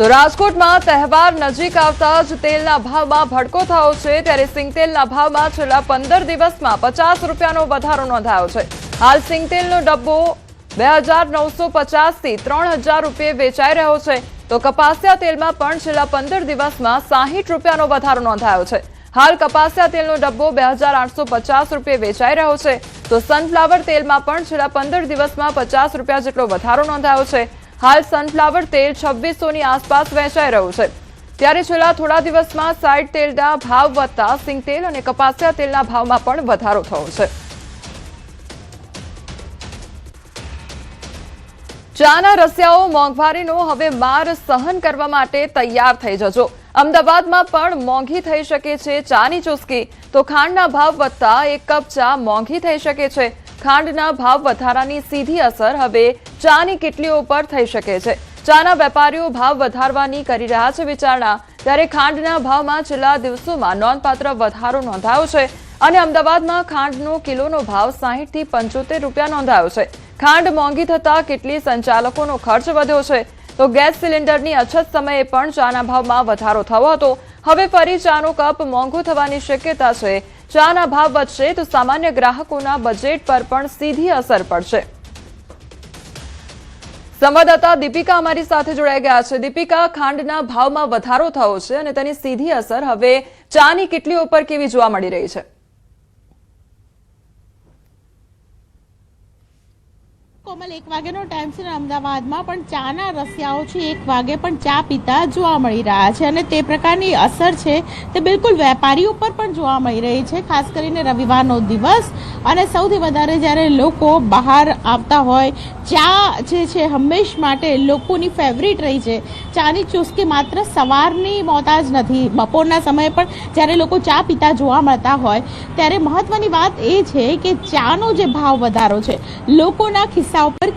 તો રાજકોટમાં તહેવાર નજીક આવતા જ તેલના ભાવમાં ભડકો થયો છે ત્યારે સિંગતેલના ભાવમાં છેલ્લા 15 દિવસમાં 50 રૂપિયાનો વધારો નોંધાયો છે। હાલ સિંગતેલનો ડબ્બો 2950 થી 3000 રૂપિયે વેચાઈ રહ્યો છે તો કપાસિયા તેલમાં પણ છેલ્લા 15 દિવસમાં 60 રૂપિયાનો વધારો નોંધાયો છે। હાલ કપાસિયા તેલનો ડબ્બો 2850 રૂપિયે વેચાઈ રહ્યો છે તો સનફ્લાવર તેલમાં પણ છેલ્લા 15 દિવસમાં 50 રૂપિયા જેટલો વધારો નોંધાયો છે। हाल सनफ्लावर तेल 2600 ની आसपास વેચાઈ રહ્યું છે ત્યારે છેલ્લા થોડા દિવસમાં સાઇડ તેલના ભાવ વધતા સિંગતેલ અને કપાસિયા તેલના ભાવમાં પણ વધારો થયો છે। ચાના રસિયાઓ મોંઘવારીનો હવે માર સહન કરવા માટે તૈયાર થઈ જજો। અમદાવાદમાં પણ મોંઘી થઈ શકે છે ચાની ચુસ્કી તો ખાંડના ભાવ વધતા એક કપ ચા મોંઘી થઈ શકે છે। ખાંડના ભાવ વધારાની સીધી અસર હવે ચાની કિટલીઓ પર થઈ શકે છે। ચાના વેપારીઓ ભાવ વધારવાની કરી રહ્યા છે વિચારણા ત્યારે ખાંડના ભાવમાં છેલ્લા દિવસોમાં નોંધપાત્ર વધારો નોંધાયો છે અને અમદાવાદમાં ખાંડનો કિલોનો ભાવ 60 થી 75 રૂપિયા નોંધાયો છે। ખાંડ મોંઘી થતા કેટલી સંચાલકોનો ખર્ચ વધ્યો છે તો ગેસ સિલિન્ડરની અછત સમયે પણ ચાના ભાવમાં વધારો થયો હતો। હવે ફરી ચાનો કપ મોંઘો થવાની શક્યતા છે। ચાના ભાવ વધશે તો સામાન્ય ગ્રાહકોના બજેટ પર પણ સીધી અસર પડશે। સંવાદદાતા દીપિકા અમારી સાથે જોડાઈ ગયા છે। દીપિકા, ખાંડના ભાવમાં વધારો થયો છે અને તેની સીધી અસર હવે ચાની કિટલીઓ પર કેવી જોવા મળી રહી છે? કોમલ, 1 વાગ્યાનો ટાઈમ છે ને અમદાવાદમાં પણ ચાના રસિયાઓ છે 1 વાગે પણ ચા પીતા જોવા મળી રહ્યા છે અને તે પ્રકારની અસર છે તે બિલકુલ વેપારીઓ પર પણ જોવા મળી રહી છે। ખાસ કરીને રવિવારનો દિવસ અને સૌથી વધારે જ્યારે લોકો બહાર આવતા હોય, ચા જે છે હંમેશ માટે લોકોની ફેવરિટ રહી છે। ચાની ચુસ્કી માત્ર સવારની મોતાજ નથી, બપોરના સમયે પણ જ્યારે લોકો ચા પીતા જોવા મળતા હોય ત્યારે મહત્વની વાત એ છે કે ચાનો જે ભાવ વધારો છે લોકોના ખિસ્સા ઉપર